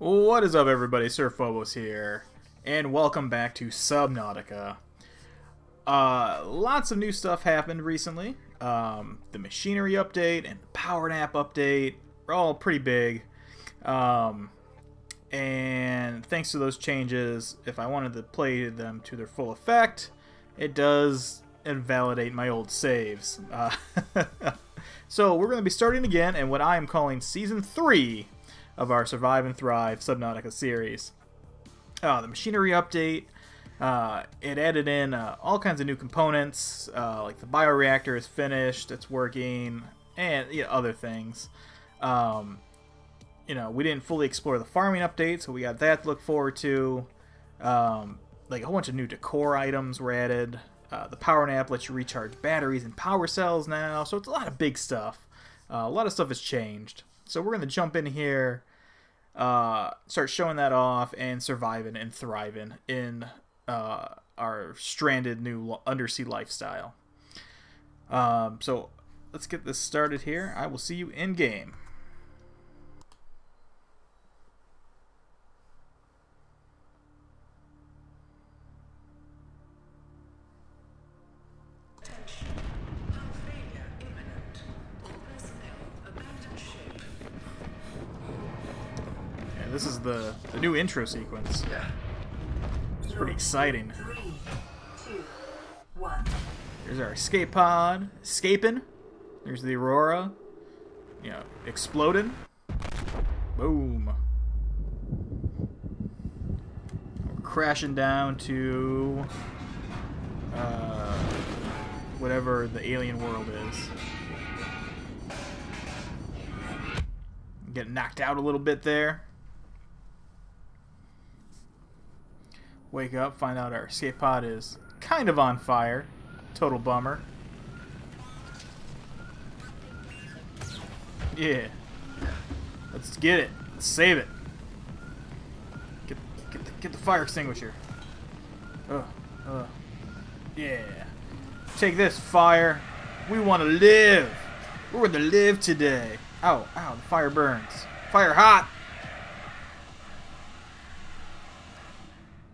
What is up, everybody? Sir Phobos here, and welcome back to Subnautica. Lots of new stuff happened recently. The machinery update and the power nap update are all pretty big. And thanks to those changes, if I wanted to play them to their full effect, it does invalidate my old saves. So we're going to be starting again in what I am calling Season 3 of our Survive and Thrive Subnautica series. The machinery update, it added in all kinds of new components, like the bioreactor is finished, it's working, and other things. We didn't fully explore the farming update, so we got that to look forward to. Like a whole bunch of new decor items were added. The power nap lets you recharge batteries and power cells now, so it's a lot of big stuff. A lot of stuff has changed. So we're going to jump in here, start showing that off, and surviving and thriving in our stranded new undersea lifestyle. So let's get this started here. I will see you in game. This is the new intro sequence. It's pretty exciting. 3, 2, 1. Here's our escape pod. Escaping. There's the Aurora. Exploding. Boom. We're crashing down to whatever the alien world is. Getting knocked out a little bit there. Wake up, find out our escape pod is kind of on fire. Total bummer. Yeah. Let's get it. Let's save it. Get the fire extinguisher. Yeah. Take this, fire. We want to live. We're going to live today. Ow, ow, the fire burns. Fire hot.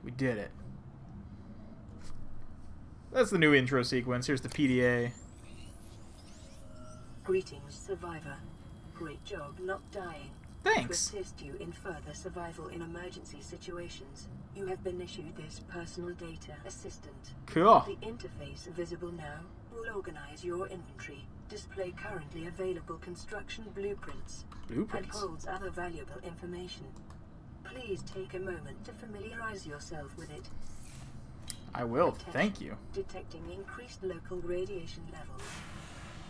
We did it. That's the new intro sequence. Here's the PDA. Greetings, survivor. Great job not dying. Thanks. To assist you in further survival in emergency situations, you have been issued this personal data assistant. Cool. The interface visible now will organize your inventory, display currently available construction blueprints, and holds other valuable information. Please take a moment to familiarize yourself with it. I will. Attention. Thank you. Detecting increased local radiation levels.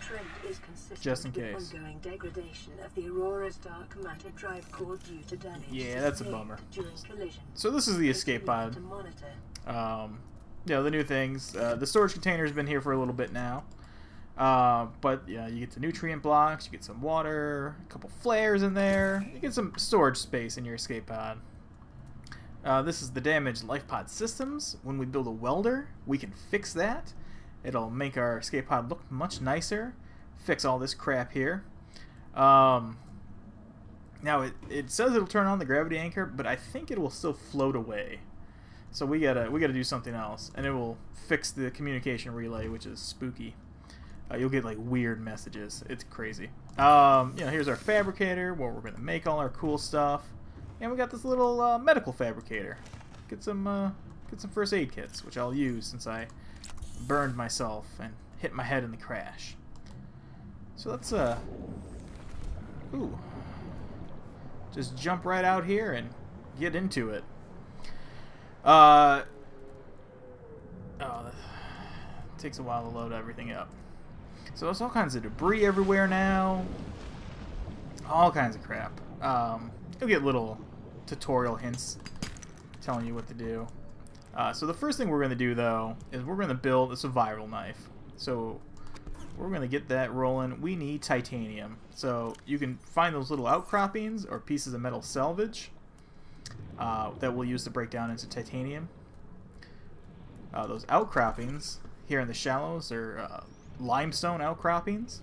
Trend is consistent Just in with case. ongoing degradation of the Aurora's dark matter drive core due to damage. Yeah, that's a bummer. During collision. So this is the escape pod. To monitor. The new things. The storage container's been here for a little bit now. But yeah, you get the nutrient blocks, you get some water, a couple flares in there, you get some storage space in your escape pod. This is the damaged life pod systems. When we build a welder, we can fix that. It'll make our escape pod look much nicer. Fix all this crap here. Now it says it'll turn on the gravity anchor, but I think it will still float away. So we gotta do something else, and it will fix the communication relay, which is spooky. You'll get like weird messages. It's crazy. Here's our fabricator where we're gonna make all our cool stuff, and we got this little medical fabricator. Get some first aid kits, which I'll use since I burned myself and hit my head in the crash. So let's just jump right out here and get into it. It takes a while to load everything up. So there's all kinds of debris everywhere now. All kinds of crap. You'll get little tutorial hints telling you what to do. So the first thing we're going to do, though, is we're going to build a survival knife. So we're going to get that rolling. We need titanium. So you can find those little outcroppings or pieces of metal salvage that we'll use to break down into titanium. Those outcroppings here in the shallows are limestone outcroppings.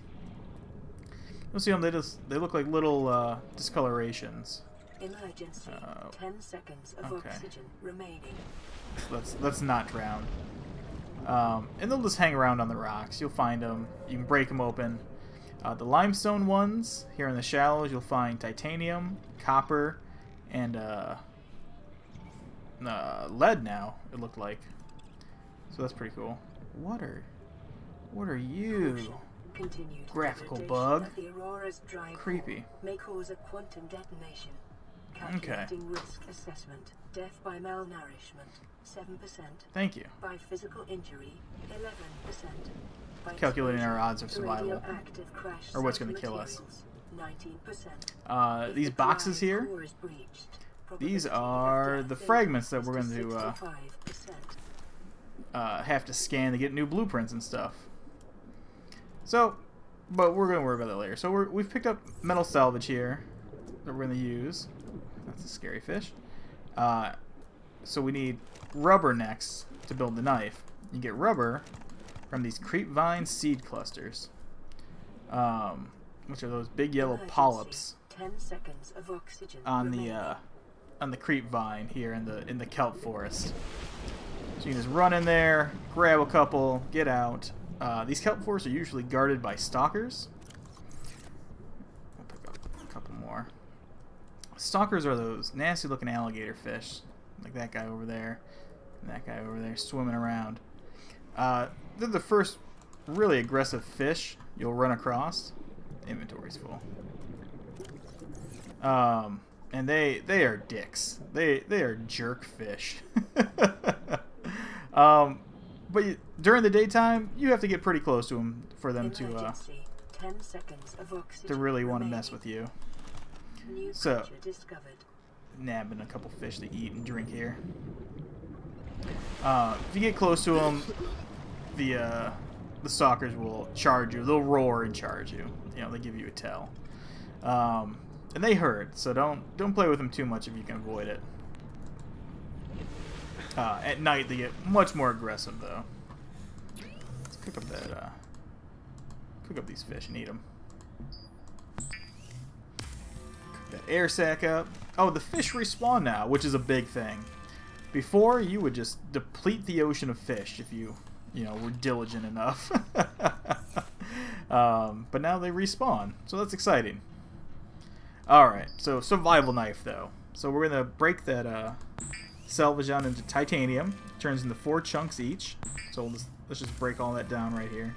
You'll see them. They look like little discolorations. Emergency. 10 seconds of oxygen remaining. Let's not drown. And they'll just hang around on the rocks. You'll find them. You can break them open. The limestone ones here in the shallows, you'll find titanium, copper, and lead. Now it looked like. So that's pretty cool. What are you? Continued Graphical bug. the Aurora's dry Creepy. may cause a quantum detonation. Calculating risk assessment. Death by malnourishment, 7%. Thank you. By physical injury, 11%. By Calculating our odds of to survival. radioactive crash Or what's site going to kill us. materials, 19%. If These the boxes drive here, core is breached, these probability of are death the is fragments that we're going increased to 65%. have to scan to get new blueprints and stuff. So, but we're going to worry about that later. So we've picked up metal salvage here that we're going to use. That's a scary fish. So we need rubber next to build the knife. You get rubber from these creep vine seed clusters, which are those big yellow polyps 10 seconds of oxygen on remaining. the creep vine here in the kelp forest. So you can just run in there, grab a couple, get out. These kelp forests are usually guarded by stalkers. I'll pick up a couple more. Stalkers are those nasty looking alligator fish, like that guy over there and that guy over there swimming around. They're the first really aggressive fish you'll run across. Inventory's full. And they are dicks. They are jerk fish. But during the daytime, you have to get pretty close to them for them to 10 seconds of oxygen really want to remaining. mess with you. New So, creature discovered. nabbing a couple fish to eat and drink here. If you get close to them, the stalkers will charge you. They'll roar and charge you. You know, they give you a tell. And they hurt, so don't play with them too much if you can avoid it. At night they get much more aggressive though. Let's cook up that cook up these fish and eat them. Cook that air sac up. Oh, the fish respawn now, which is a big thing. Before, you would just deplete the ocean of fish if you know, were diligent enough. But now they respawn, so that's exciting. Alright, so survival knife though. So we're gonna break that salvage down into titanium. Turns into 4 chunks each. So let's just break all that down right here.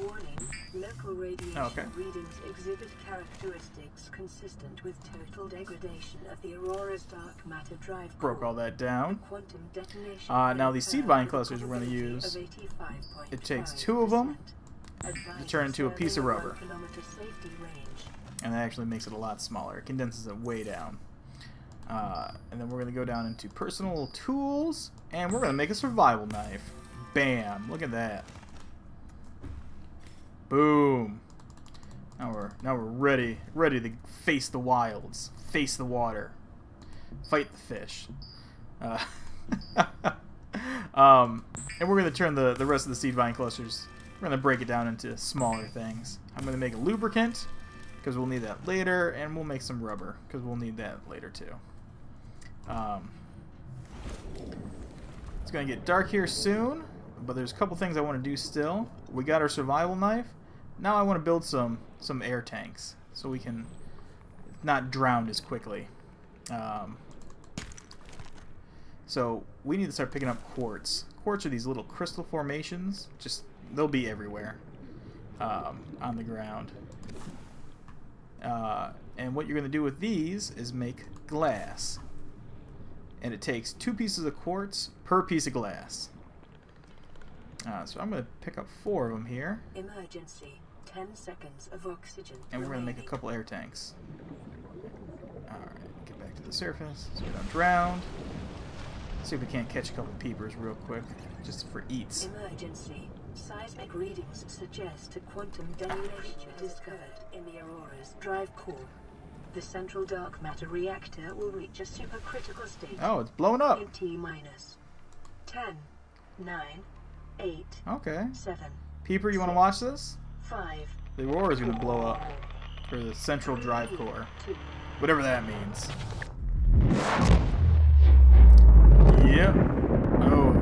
Warning, local radiation readings exhibit characteristics consistent with total degradation of the Aurora's dark matter drive core. Broke all that down. Quantum detonation Now these seed vine clusters we're going to use, it takes 2 of them to turn into a piece of rubber. And that actually makes it a lot smaller. It condenses it way down. And then we're going to go down into personal tools, and we're going to make a survival knife. Bam! Look at that. Boom! Now we're ready to face the wilds, face the water, fight the fish. And we're going to turn the rest of the seed vine clusters. We're going to break it down into smaller things. I'm going to make a lubricant, because we'll need that later, and we'll make some rubber, because we'll need that later too. It's going to get dark here soon, but there's a couple things I want to do still. We got our survival knife. Now I want to build some air tanks, so we can not drown as quickly. So we need to start picking up quartz. Quartz are these little crystal formations. They'll be everywhere on the ground. And what you're going to do with these is make glass. And it takes 2 pieces of quartz per piece of glass. So I'm going to pick up 4 of them here. Emergency. 10 seconds of oxygen. And we're going to make a couple air tanks. Alright, get back to the surface so we don't drown. See if we can't catch a couple peepers real quick, just for eats. Emergency. Seismic readings suggest a quantum detonation discovered in the Aurora's drive core. The central dark matter reactor will reach a supercritical state. Oh, it's blowing up. In T-minus 10, 9, 8, okay. 7. Peeper, you want to watch this? 5. The Aurora's going to blow up. For the central drive core. Whatever that means. Yep. Oh.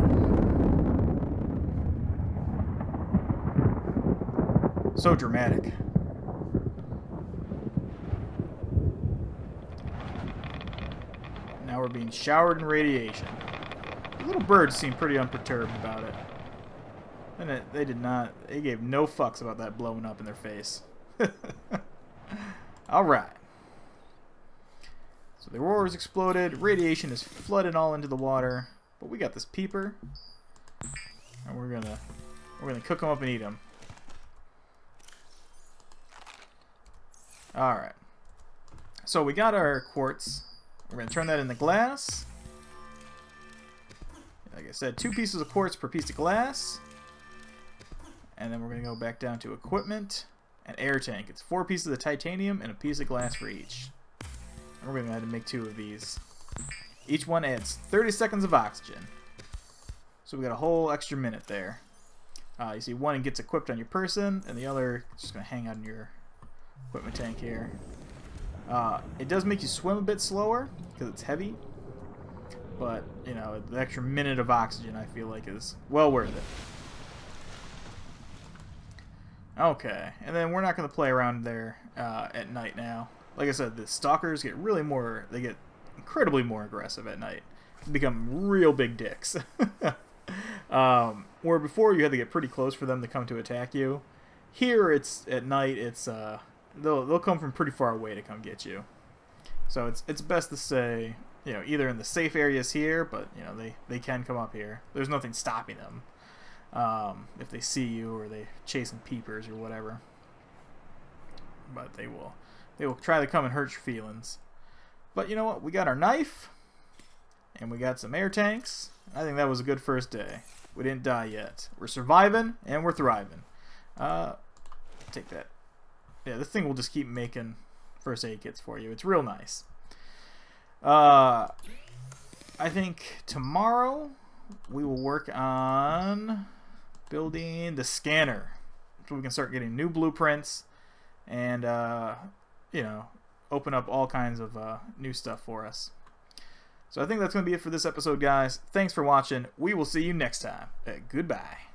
So dramatic. Now we're being showered in radiation. The little birds seem pretty unperturbed about it. And they did not. They gave no fucks about that blowing up in their face. Alright. So the roars exploded. Radiation is flooded all into the water. But we got this peeper. And we're gonna cook them up and eat them. Alright. So we got our quartz. We're gonna turn that into glass. Like I said, 2 pieces of quartz per piece of glass. And then we're going to go back down to equipment and air tank. It's 4 pieces of titanium and a piece of glass for each. And we're going to have to make 2 of these. Each one adds 30 seconds of oxygen. So we got a whole extra minute there. You see one gets equipped on your person, and the other is just going to hang out in your equipment tank here. It does make you swim a bit slower because it's heavy. But, you know, the extra minute of oxygen I feel like is well worth it. Okay, and then we're not going to play around there at night now. Like I said, the stalkers get they get incredibly more aggressive at night. They become real big dicks. Where before you had to get pretty close for them to come to attack you. Here, it's at night, they'll come from pretty far away to come get you. So it's best to stay, you know, either in the safe areas here, but, you know, they can come up here. There's nothing stopping them. If they see you or they chasing peepers or whatever, but they will try to come and hurt your feelings. But you know what? We got our knife, and we got some air tanks. I think that was a good first day. We didn't die yet. We're surviving and we're thriving. Take that. Yeah, this thing will just keep making first aid kits for you. It's real nice. I think tomorrow we will work on building the scanner, so we can start getting new blueprints and you know, open up all kinds of new stuff for us. So I think that's going to be it for this episode, guys. Thanks for watching. We will see you next time. Goodbye.